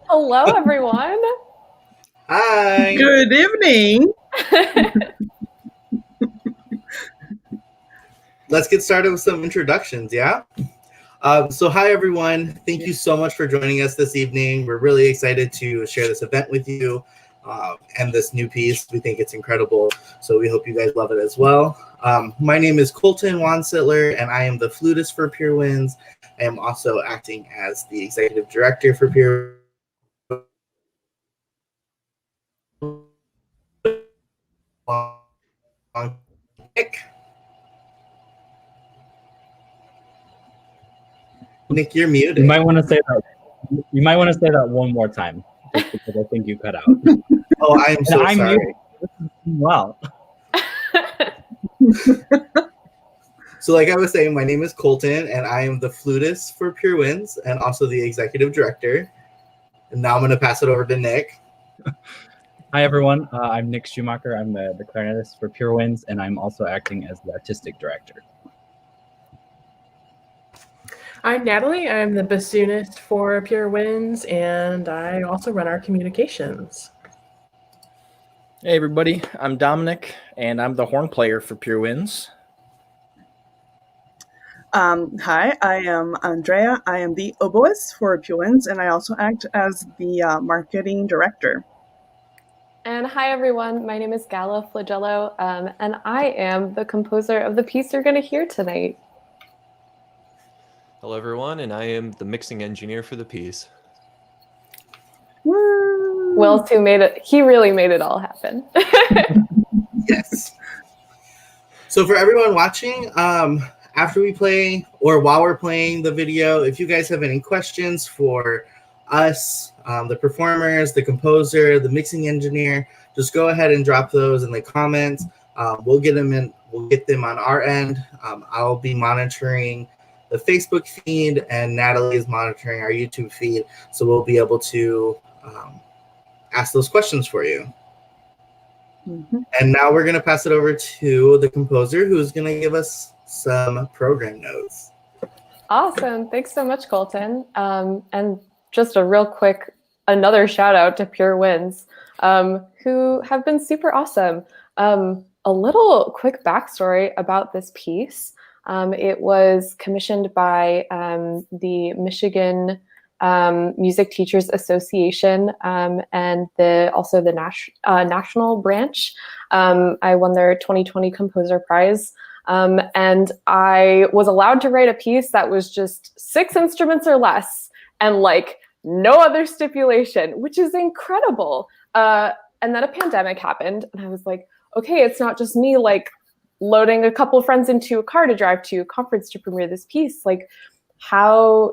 Hello, everyone. Hi. Good evening. Let's get started with some introductions, yeah? So hi, everyone. Thank you so much for joining us this evening. We're really excited to share this event with you and this new piece. We think it's incredible, so we hope you guys love it as well. My name is Colton Wansittler, and I am the flutist for Pure Winds. I am also acting as the executive director for Pure Nick, you're muted. You might want to say that. You might want to say that one more time, just because I think you cut out. Oh, I am so sorry. Wow. So like I was saying, my name is Colton, and I am the flutist for Pure Winds and also the executive director. And now I'm going to pass it over to Nick. Hi, everyone. I'm Nick Schumacher. I'm the clarinetist for Pure Winds, and I'm also acting as the artistic director. I'm Natalie. I'm the bassoonist for Pure Winds, and I also run our communications. Hey, everybody. I'm Dominic, and I'm the horn player for Pure Winds. Hi, I am Andrea. I am the oboist for Pure Winds, and I also act as the marketing director. And hi, everyone. My name is Gala, Flagello, and I am the composer of the piece you're going to hear tonight. Hello, everyone, and I am the mixing engineer for the piece. Woo! Will's who made it. He really made it all happen. Yes. So for everyone watching, after we play or while we're playing the video, if you guys have any questions for us, the performers, the composer, the mixing engineer, just go ahead and drop those in the comments. We'll get them in. We'll get them on our end. I'll be monitoring the Facebook feed, and Natalie is monitoring our YouTube feed, so we'll be able to ask those questions for you. Mm-hmm. And now we're going to pass it over to the composer, who's going to give us some program notes. Awesome. Thanks so much, Colton. And just a real quick, another shout out to Pure Winds, who have been super awesome. A little quick backstory about this piece. It was commissioned by the Michigan Music Teachers Association and also the national branch. I won their 2020 Composer Prize. And I was allowed to write a piece that was just 6 instruments or less and like no other stipulation, which is incredible. And then a pandemic happened and I was like, okay, it's not just me like loading a couple of friends into a car to drive to a conference to premiere this piece. Like how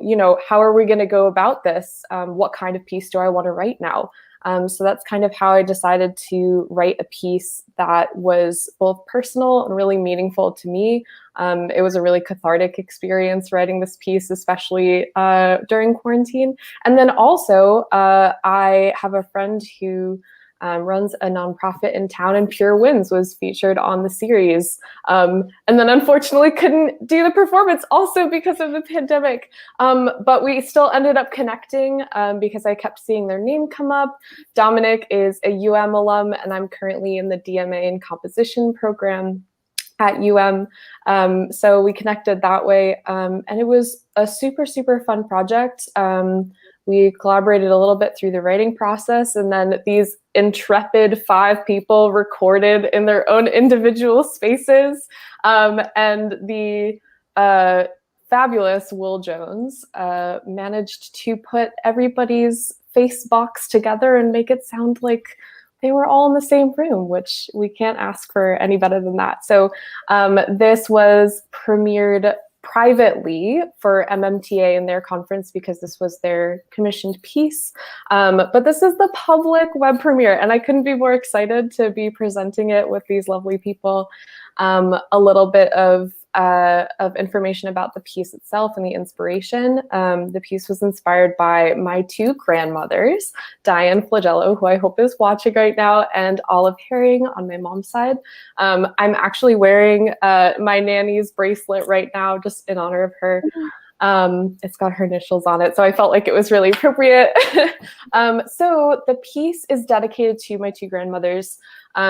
are we going to go about this? What kind of piece do I want to write now? So that's kind of how I decided to write a piece that was both personal and really meaningful to me. It was a really cathartic experience writing this piece, especially during quarantine. And then also, I have a friend who runs a nonprofit in town, and Pure Winds was featured on the series. And then unfortunately couldn't do the performance also because of the pandemic. But we still ended up connecting because I kept seeing their name come up. Dominic is a UM alum, and I'm currently in the DMA in composition program at UM. So we connected that way. And it was a super, super fun project. We collaborated a little bit through the writing process, and then these intrepid 5 people recorded in their own individual spaces. And the fabulous Will Jones managed to put everybody's face box together and make it sound like they were all in the same room, which we can't ask for any better than that. So this was premiered privately for MMTA in their conference because this was their commissioned piece. But this is the public web premiere, and I couldn't be more excited to be presenting it with these lovely people. A little bit of information about the piece itself and the inspiration. The piece was inspired by my 2 grandmothers, Diane Flagello, who I hope is watching right now, and Olive Herring on my mom's side. I'm actually wearing my nanny's bracelet right now, just in honor of her. It's got her initials on it, so I felt like it was really appropriate. So the piece is dedicated to my two grandmothers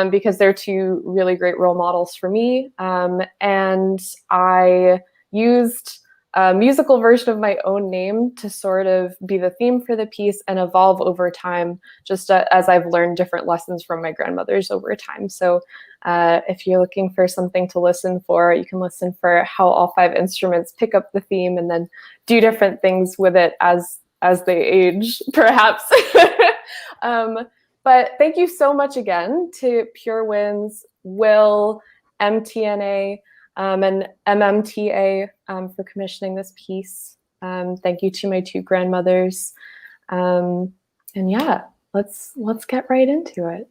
because they're two really great role models for me. And I used a musical version of my own name to sort of be the theme for the piece and evolve over time, just as I've learned different lessons from my grandmothers over time. So if you're looking for something to listen for, you can listen for how all 5 instruments pick up the theme and then do different things with it as they age, perhaps. But thank you so much again to Pure Winds, Will, MTNA, and MMTA for commissioning this piece. Thank you to my two grandmothers. And yeah, let's get right into it.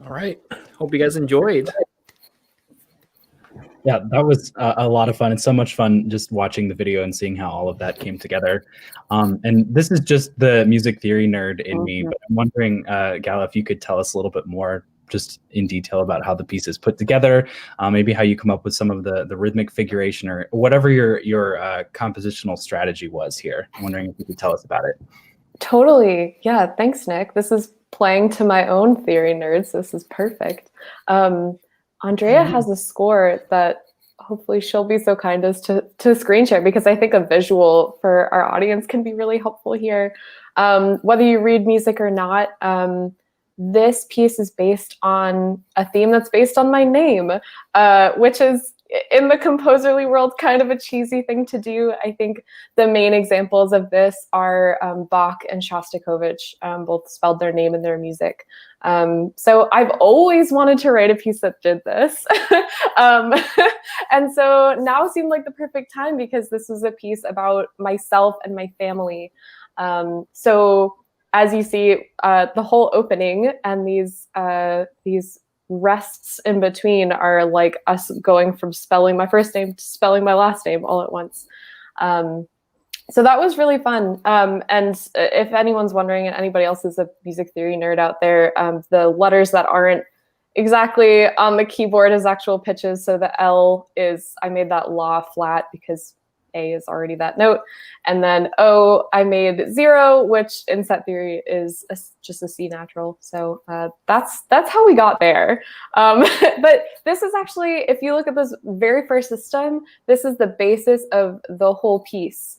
All right. Hope you guys enjoyed. Yeah, that was a lot of fun. It's so much fun just watching the video and seeing how all of that came together. And this is just the music theory nerd in me, but I'm wondering, Gala, if you could tell us a little bit more just in detail about how the piece is put together, maybe how you come up with some of the rhythmic figuration or whatever your compositional strategy was here. I'm wondering if you could tell us about it. Totally. Yeah. Thanks, Nick. This is playing to my own theory nerds. This is perfect. Andrea has a score that hopefully she'll be so kind as to screen share, because I think a visual for our audience can be really helpful here. Whether you read music or not, this piece is based on a theme that's based on my name, which is, in the composerly world, kind of a cheesy thing to do. I think the main examples of this are Bach and Shostakovich, both spelled their name in their music. So I've always wanted to write a piece that did this. And so now seemed like the perfect time, because this was a piece about myself and my family. So as you see, the whole opening and these rests in between are like us going from spelling my first name to spelling my last name all at once. So that was really fun. And if anyone's wondering, and anybody else is a music theory nerd out there, the letters that aren't exactly on the keyboard as actual pitches. So the L is, I made that la flat because A is already that note. And then O, I made 0, which in set theory is just a C natural. So that's how we got there. But this is actually, if you look at this very first system, this is the basis of the whole piece,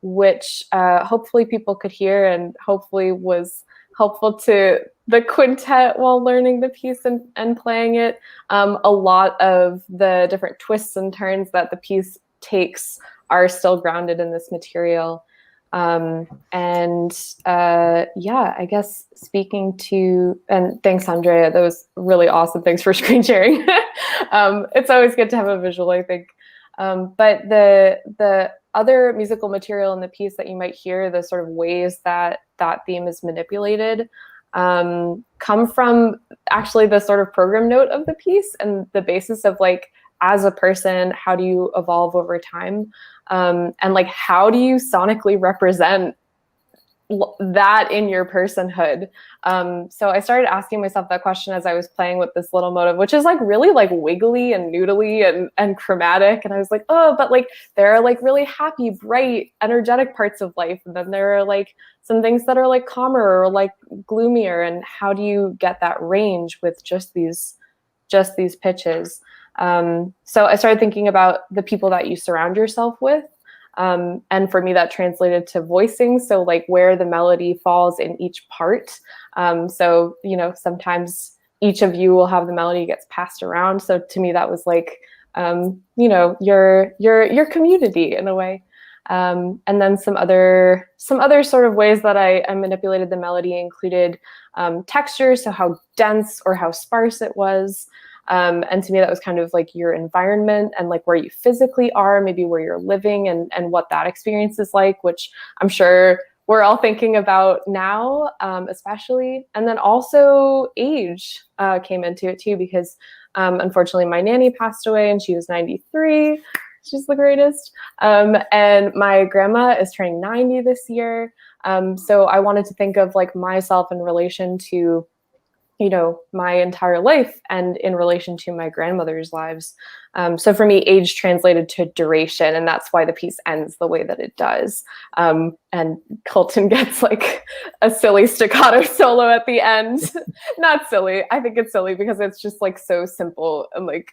which hopefully people could hear and hopefully was helpful to the quintet while learning the piece and playing it. A lot of the different twists and turns that the piece takes are still grounded in this material. Yeah, I guess speaking to, and thanks, Andrea, that was really awesome. Thanks for screen sharing. It's always good to have a visual, I think. But the other musical material in the piece that you might hear, the sort of ways that that theme is manipulated, come from actually the sort of program note of the piece and the basis of like, as a person, how do you evolve over time? And like, how do you sonically represent that in your personhood? So I started asking myself that question as I was playing with this little motive, which is like really like wiggly and noodly and chromatic. And I was like, oh, but like there are like really happy, bright, energetic parts of life. And then there are like some things that are like calmer or like gloomier. And how do you get that range with just these pitches? So I started thinking about the people that you surround yourself with. And for me, that translated to voicing. So like where the melody falls in each part. So, you know, sometimes each of you will have the melody gets passed around. So to me, that was like, you know, your community in a way. And then some other sort of ways that I manipulated the melody included texture. So how dense or how sparse it was. And to me, that was kind of like your environment and like where you physically are, maybe where you're living and what that experience is like, which I'm sure we're all thinking about now, especially. And then also age came into it too, because unfortunately my nanny passed away and she was 93. She's the greatest. And my grandma is turning 90 this year. So I wanted to think of like myself in relation to, you know, my entire life and in relation to my grandmother's lives. So for me, age translated to duration, and that's why the piece ends the way that it does. And Colton gets like a silly staccato solo at the end. Not silly, I think it's silly because it's just like so simple and like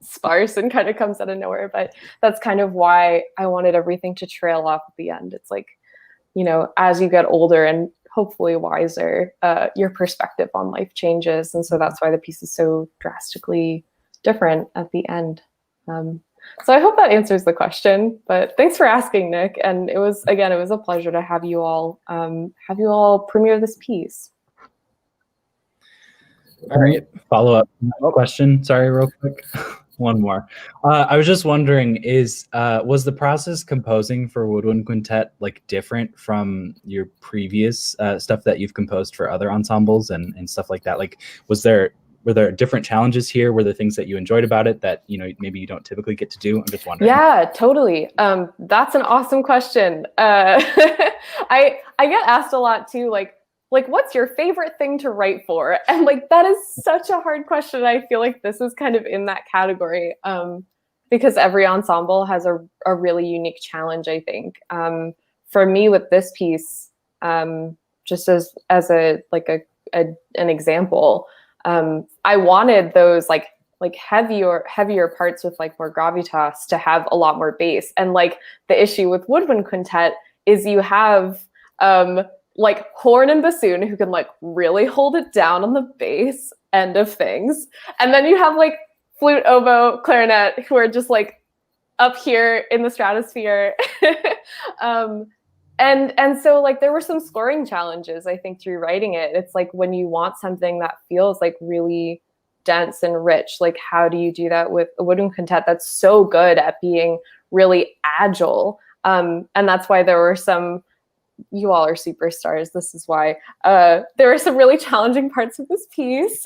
sparse and kind of comes out of nowhere, but that's kind of why I wanted everything to trail off at the end. It's like, you know, as you get older and hopefully wiser, your perspective on life changes. And so that's why the piece is so drastically different at the end. So I hope that answers the question, but thanks for asking, Nick. And it was a pleasure to have you all premiere this piece. All right, follow up question. Sorry, real quick. One more. I was just wondering, was the process composing for Woodwind Quintet like different from your previous stuff that you've composed for other ensembles and stuff like that? Like, were there different challenges here? Were there things that you enjoyed about it that, you know, maybe you don't typically get to do? I'm just wondering. Yeah, totally. That's an awesome question. I get asked a lot too, like what's your favorite thing to write for? And like that is such a hard question. I feel like this is kind of in that category, because every ensemble has a really unique challenge, I think. For me with this piece, just as an example, I wanted those like heavier parts with like more gravitas to have a lot more bass. And like the issue with Woodwind Quintet is you have like horn and bassoon who can like really hold it down on the bass end of things. And then you have like flute, oboe, clarinet who are just like up here in the stratosphere. And so like there were some scoring challenges, I think, through writing it. It's like when you want something that feels like really dense and rich, like how do you do that with a Woodwind Quintet that's so good at being really agile? And that's why there were some you all are superstars. This is why there are some really challenging parts of this piece,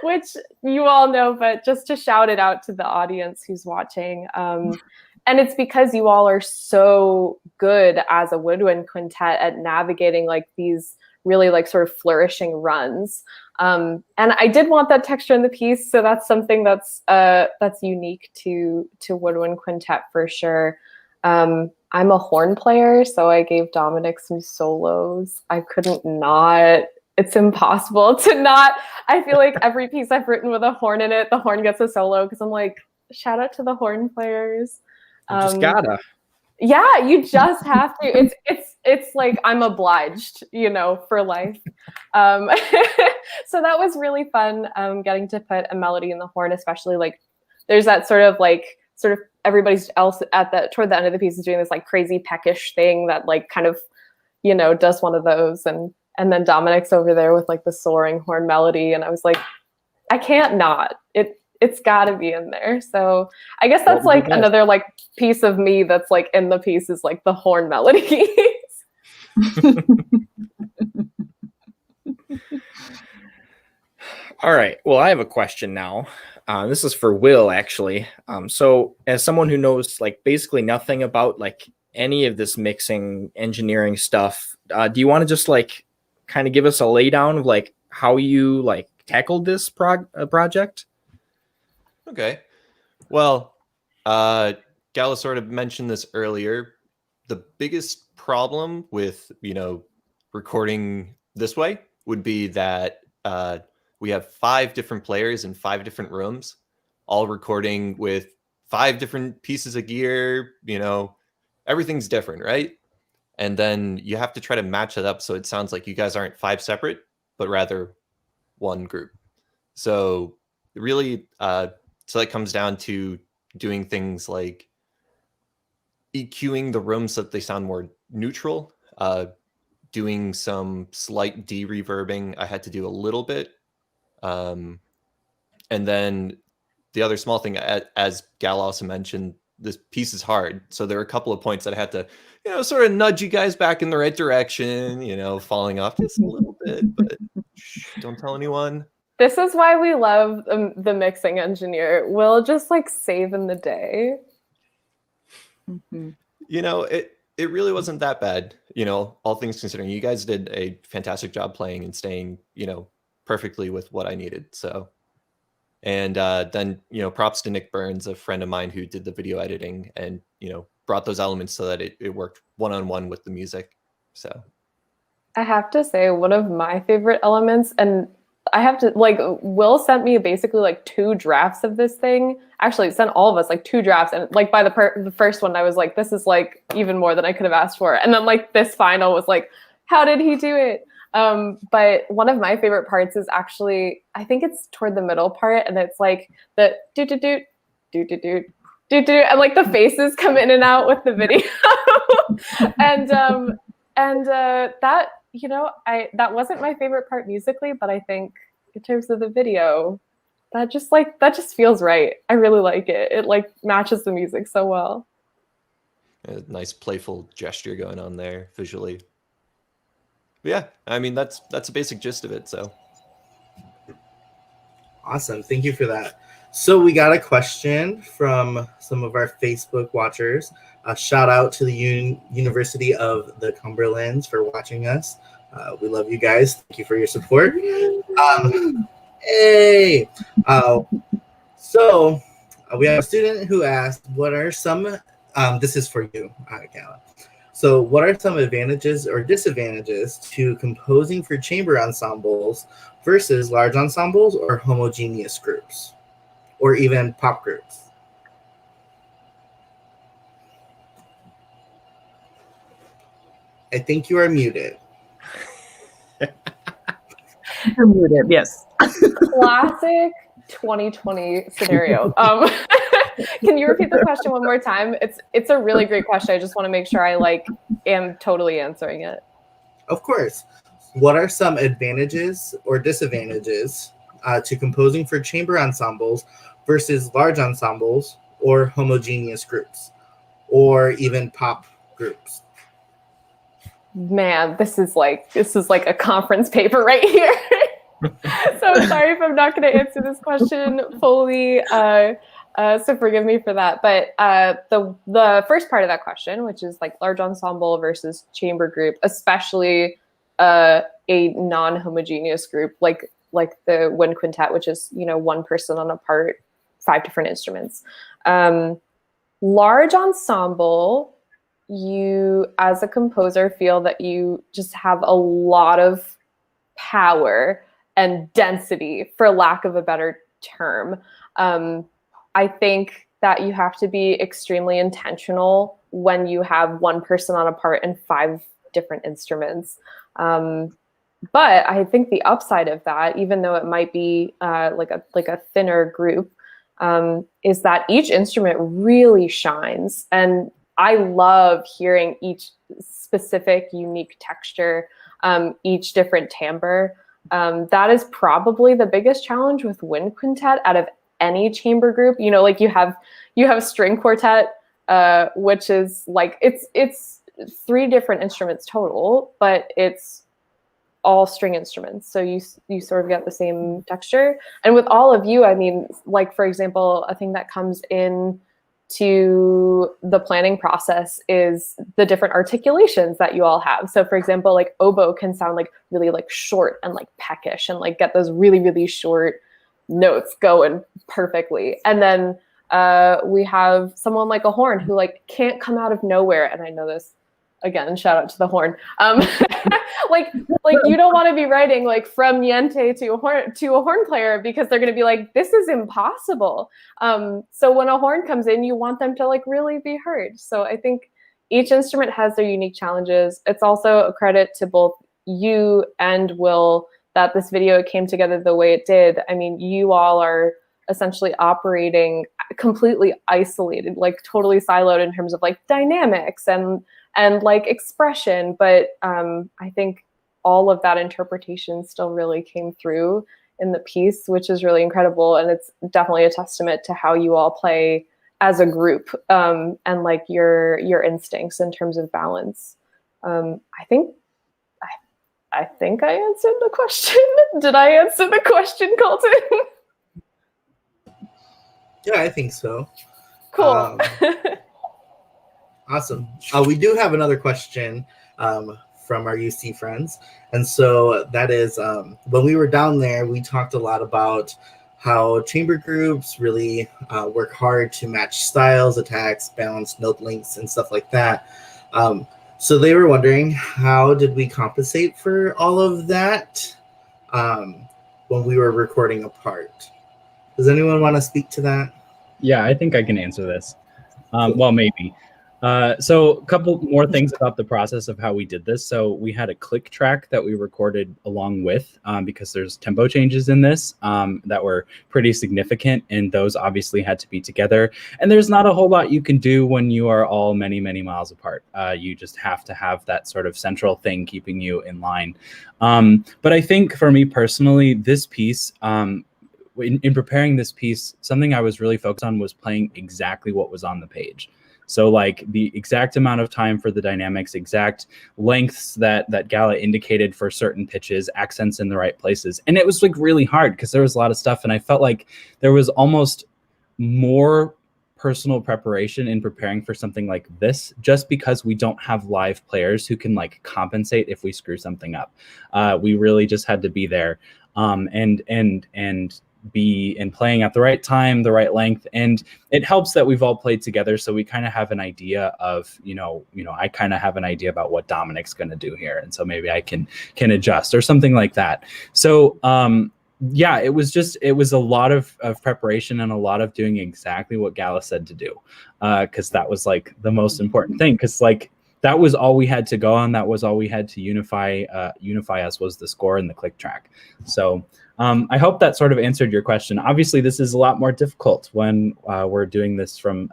which you all know, but just to shout it out to the audience who's watching. And it's because you all are so good as a woodwind quintet at navigating like these really like sort of flourishing runs. And I did want that texture in the piece, so that's something that's unique to woodwind quintet for sure. I'm a horn player, so I gave Dominic some solos. I couldn't not. It's impossible to not. I feel like every piece I've written with a horn in it, the horn gets a solo because I'm like, shout out to the horn players. You just gotta. Yeah, you just have to. It's like I'm obliged, for life. So that was really fun, getting to put a melody in the horn, especially like there's that sort of everybody's else toward the end of the piece is doing this like crazy peckish thing that like kind of, does one of those, and then Dominic's over there with like the soaring horn melody, and I was like, I can't not. It's got to be in there. So I guess that's like another like piece of me that's like in the piece is like the horn melodies. All right. Well, I have a question now. This is for Will, actually. So as someone who knows like basically nothing about like any of this mixing engineering stuff, do you want to just like kind of give us a laydown of like how you like tackled this project? Okay. Well, Gala sort of mentioned this earlier. The biggest problem with, recording this way would be that we have 5 different players in 5 different rooms, all recording with 5 different pieces of gear, everything's different, right? And then you have to try to match it up so it sounds like you guys aren't 5 separate, but rather one group. So really, so that comes down to doing things like EQing the rooms so that they sound more neutral, doing some slight de-reverbing. I had to do a little bit. And then the other small thing, as Gal also mentioned, this piece is hard. So there are a couple of points that I had to, sort of nudge you guys back in the right direction, falling off just a little bit, but don't tell anyone. This is why we love the mixing engineer. We'll just like saving the day. Mm-hmm. It really wasn't that bad, all things considering. You guys did a fantastic job playing and staying, perfectly with what I needed. So, and then, props to Nick Burns, a friend of mine who did the video editing and, brought those elements so that it worked one-on-one with the music. So I have to say one of my favorite elements, and I have to like, Will sent me basically like 2 drafts of this thing. Actually, sent all of us like 2 drafts, and like by the first one, I was like, this is like even more than I could have asked for. And then like this final was like, how did he do it? But one of my favorite parts is actually, I think it's toward the middle part, and it's like the do do do do do do do do, and like the faces come in and out with the video, and that. That wasn't my favorite part musically, but I think in terms of the video, that just feels right. I really like it. It like matches the music so well. A nice playful gesture going on there visually. But yeah, I mean that's a basic gist of it. So awesome, thank you for that. So we got a question from some of our Facebook watchers. A shout out to the University of the Cumberlands for watching us. We love you guys. Thank you for your support. Hey! So we have a student who asked, what are some, this is for you, Gala. So what are some advantages or disadvantages to composing for chamber ensembles versus large ensembles or homogeneous groups, or even pop groups? I think you are muted. You're muted, yes. Classic 2020 scenario. Can you repeat the question one more time? It's a really great question. I just want to make sure I like am totally answering it. Of course. What are some advantages or disadvantages to composing for chamber ensembles versus large ensembles or homogeneous groups, or even pop groups? man, this is like a conference paper right here. So I'm sorry if I'm not going to answer this question fully. So forgive me for that. But the first part of that question, which is like large ensemble versus chamber group, especially a non-homogeneous group like the wind quintet, which is, you know, one person on a part, 5 different instruments. Large ensemble, you as a composer feel that you just have a lot of power and density, for lack of a better term. I think that you have to be extremely intentional when you have one person on a part and 5 different instruments. But I think the upside of that, even though it might be like a thinner group, is that each instrument really shines. And I love hearing each specific unique texture, each different timbre. That is probably the biggest challenge with wind quintet out of any chamber group. You know, like you have string quartet, which is like it's 3 different instruments total, but it's all string instruments, so you sort of get the same texture. And with all of you, I mean, like for example, a thing that comes in to the planning process is the different articulations that you all have. So for example, like oboe can sound like really like short and like peckish and like get those really, really short notes going perfectly. And then we have someone like a horn who like can't come out of nowhere. And I know this, again, shout out to the horn. Like you don't want to be writing like from niente to a horn player, because they're going to be like, this is impossible. So when a horn comes in, you want them to like really be heard. So I think each instrument has their unique challenges. It's also a credit to both you and Will that this video came together the way it did. I mean, you all are essentially operating completely isolated, like totally siloed in terms of like dynamics and like expression. But I think all of that interpretation still really came through in the piece, which is really incredible. And it's definitely a testament to how you all play as a group, and like your instincts in terms of balance. I think I answered the question. Did I answer the question, Colton? Yeah, I think so. Cool. Awesome. We do have another question from our UC friends. And so that is, when we were down there, we talked a lot about how chamber groups really work hard to match styles, attacks, balance, note lengths, and stuff like that. So they were wondering, how did we compensate for all of that when we were recording a part? Does anyone want to speak to that? Yeah, I think I can answer this. Well, maybe. So a couple more things about the process of how we did this. So we had a click track that we recorded along with, because there's tempo changes in this that were pretty significant, and those obviously had to be together. And there's not a whole lot you can do when you are all many, many miles apart. You just have to have that sort of central thing keeping you in line. But I think for me personally, this piece, in preparing this piece, something I was really focused on was playing exactly what was on the page. So like the exact amount of time for the dynamics, exact lengths that Gala indicated for certain pitches, accents in the right places. And it was like really hard because there was a lot of stuff, and I felt like there was almost more personal preparation in preparing for something like this, just because we don't have live players who can like compensate if we screw something up. We really just had to be there and be in playing at the right time, the right length. And it helps that we've all played together, so we kind of have an idea of, I kind of have an idea about what Dominic's going to do here, and so maybe I can adjust or something like that. So yeah, it was a lot of preparation and a lot of doing exactly what Gala said to do, because that was like the most important thing, because like that was all we had to go on. That was all we had to unify us, was the score and the click track. So I hope that sort of answered your question. Obviously, this is a lot more difficult when we're doing this from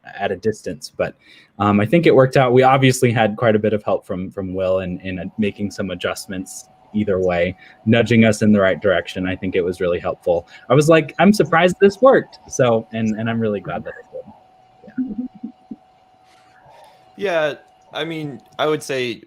at a distance, but I think it worked out. We obviously had quite a bit of help from Will in making some adjustments either way, nudging us in the right direction. I think it was really helpful. I was like, I'm surprised this worked. So, and I'm really glad that it did. Yeah, I mean, I would say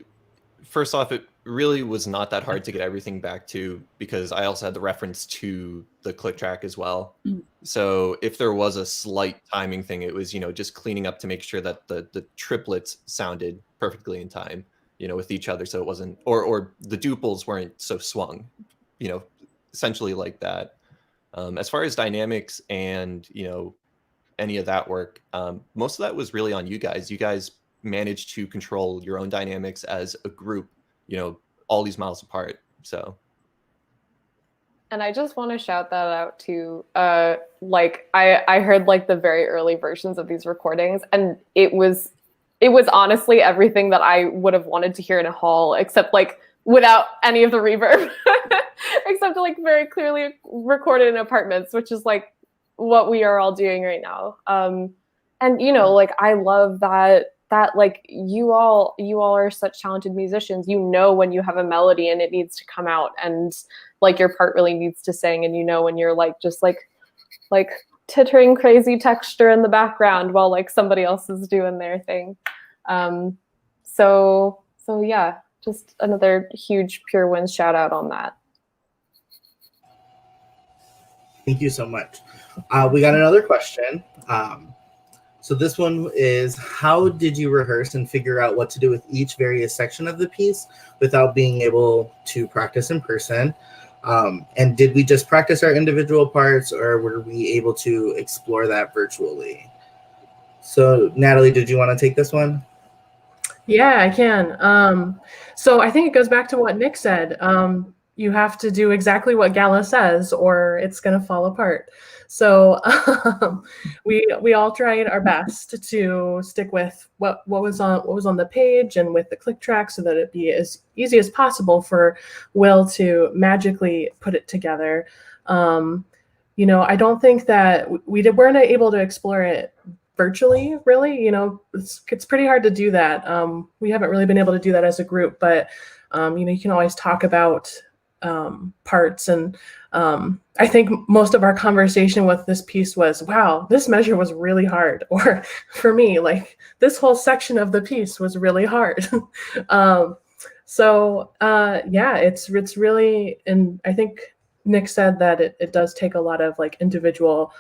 first off, it really was not that hard to get everything back to, because I also had the reference to the click track as well. So if there was a slight timing thing, it was, just cleaning up to make sure that the triplets sounded perfectly in time, with each other. So it wasn't, or the duples weren't so swung, essentially like that. As far as dynamics and, any of that work, most of that was really on you guys. You guys managed to control your own dynamics as a group, all these miles apart. So. And I just want to shout that out to, like, I heard like the very early versions of these recordings, and it was honestly everything that I would have wanted to hear in a hall, except like without any of the reverb, except like very clearly recorded in apartments, which is like what we are all doing right now. And like I love that like you all are such talented musicians. When you have a melody and it needs to come out, and like your part really needs to sing, and when you're like just like tittering crazy texture in the background while like somebody else is doing their thing. So yeah, just another huge Pure Winds shout out on that. Thank you so much. We got another question. So this one is, how did you rehearse and figure out what to do with each various section of the piece without being able to practice in person? And did we just practice our individual parts, or were we able to explore that virtually? So Natalie, did you want to take this one? Yeah, I can. So I think it goes back to what Nick said. You have to do exactly what Gala says, or it's going to fall apart. So we all tried our best to stick with what was on the page and with the click track, so that it'd be as easy as possible for Will to magically put it together. I don't think that we weren't able to explore it virtually, really. It's pretty hard to do that. We haven't really been able to do that as a group, but you can always talk about parts. And I think most of our conversation with this piece was, wow, this measure was really hard. Or for me, like this whole section of the piece was really hard. Yeah, it's really, and I think Nick said that it does take a lot of like individual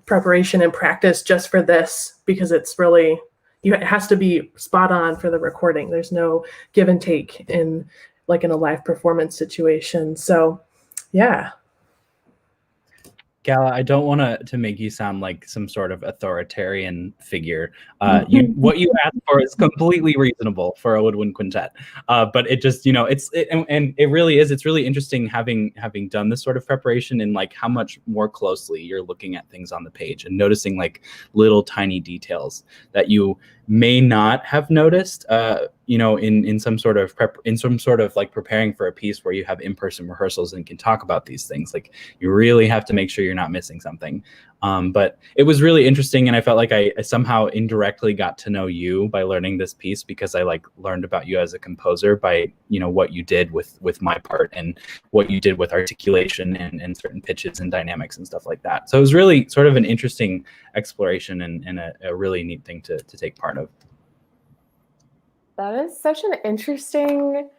preparation and practice just for this, because it's really, it has to be spot on for the recording. There's no give and take in a live performance situation. So yeah. Gala, I don't want to make you sound like some sort of authoritarian figure. What you asked for is completely reasonable for a woodwind quintet. But it just, and it really is. It's really interesting having done this sort of preparation, and like how much more closely you're looking at things on the page and noticing like little tiny details that you may not have noticed, in some sort of like preparing for a piece where you have in-person rehearsals and can talk about these things. Like you really have to make sure you're not missing something. But it was really interesting, and I felt like I somehow indirectly got to know you by learning this piece, because I like learned about you as a composer by what you did with my part, and what you did with articulation and certain pitches and dynamics and stuff like that. So it was really sort of an interesting exploration and a really neat thing to take part of. That is such an interesting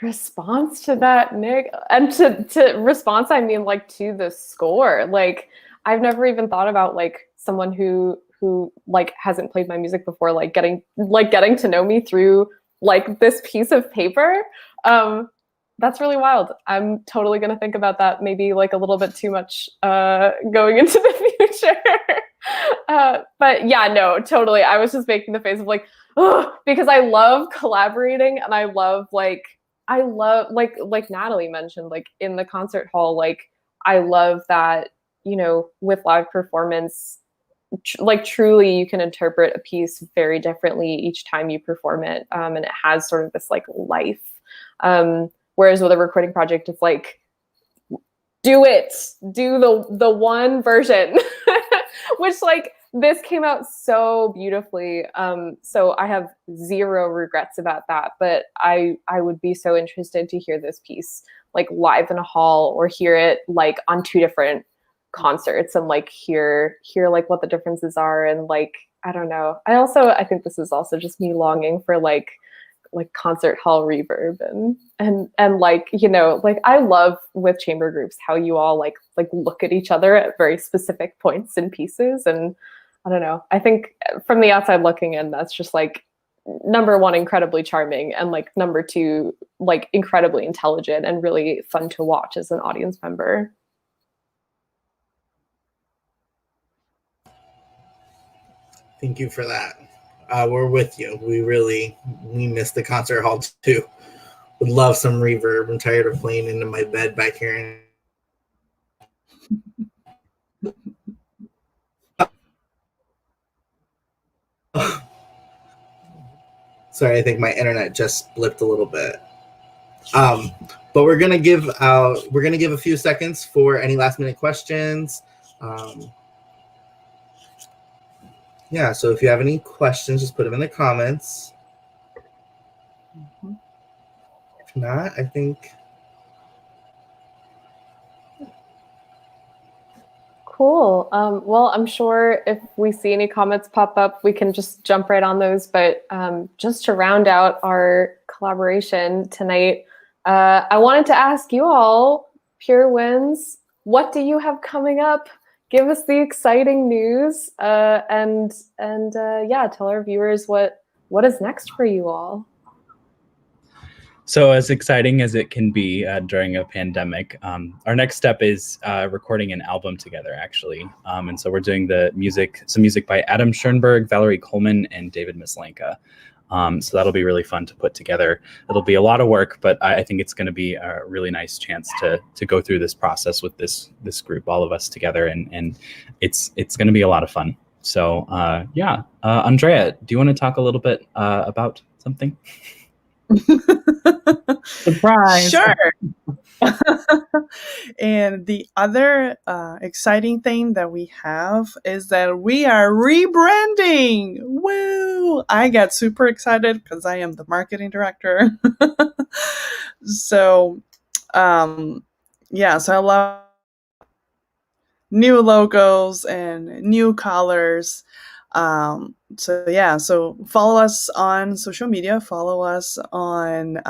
response to that, Nick. And to response, I mean like to the score. Like I've never even thought about like someone who like hasn't played my music before, like getting to know me through like this piece of paper. That's really wild. I'm totally gonna think about that maybe like a little bit too much going into the future. But yeah, no, totally. I was just making the face of like, oh, because I love collaborating, and I love like Natalie mentioned, like in the concert hall, like I love that, with live performance, like truly you can interpret a piece very differently each time you perform it. And it has sort of this like life. Whereas with a recording project, it's like, do the one version, which like this came out so beautifully. So I have zero regrets about that, but I would be so interested to hear this piece like live in a hall, or hear it like on two different concerts, and like hear like what the differences are. And like, I don't know. I think this is also just me longing for like like concert hall reverb and like, you know, like I love with chamber groups how you all like look at each other at very specific points and pieces. And I don't know, I think from the outside looking in, that's just like number one, incredibly charming, and like number two, like incredibly intelligent and really fun to watch as an audience member. Thank you for that. We're with you. We miss the concert hall too. Would love some reverb. I'm tired of playing into my bed back here. Sorry, I think my internet just blipped a little bit. But we're gonna give a few seconds for any last minute questions. Yeah, so if you have any questions, just put them in the comments. If not, I think. Cool. Well, I'm sure if we see any comments pop up, we can just jump right on those. But just to round out our collaboration tonight, I wanted to ask you all, Pure Winds, what do you have coming up? Give us the exciting news, and yeah, tell our viewers what is next for you all. So as exciting as it can be during a pandemic, our next step is recording an album together, actually. And so we're doing some music by Adam Schoenberg, Valerie Coleman, and David Mislanka. So that'll be really fun to put together. It'll be a lot of work, but I think it's going to be a really nice chance to go through this process with this group, all of us together, and it's going to be a lot of fun. So yeah, Andrea, do you want to talk a little bit about something? Surprise! Sure. And the other exciting thing that we have is that we are rebranding. Woo! I got super excited because I am the marketing director. So, yeah, so I love new logos and new colors. So yeah, so follow us on social media, follow us on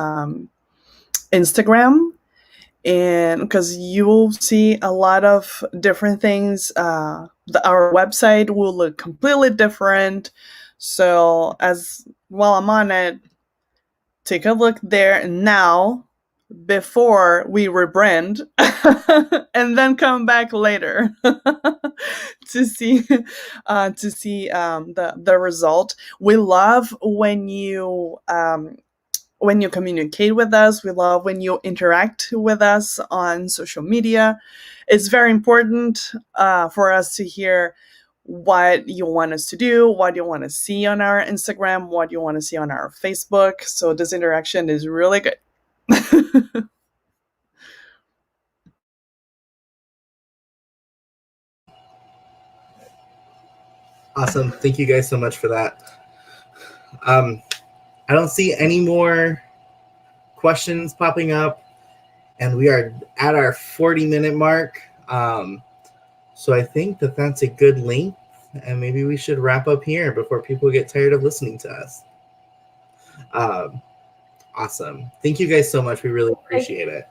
Instagram, and because you will see a lot of different things. Our website will look completely different. So while I'm on it, take a look there now before we rebrand, and then come back later to see the result. We love when you communicate with us. We love when you interact with us on social media. It's very important for us to hear what you want us to do, what you want to see on our Instagram, what you want to see on our Facebook. So this interaction is really good. Awesome. Thank you guys so much for that. I don't see any more questions popping up, and we are at our 40-minute mark. So I think that's a good length, and maybe we should wrap up here before people get tired of listening to us. Awesome. Thank you guys so much. We really appreciate it.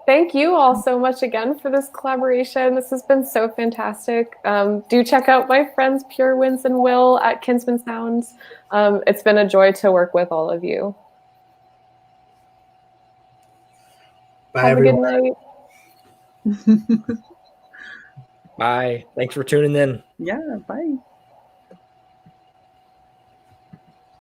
Thank you all so much again for this collaboration. This has been so fantastic. Do check out my friends Pure Winds and Will at Kinsman Sounds. It's been a joy to work with all of you. Bye, Have everyone. a good night. Bye. Thanks for tuning in. Yeah, bye.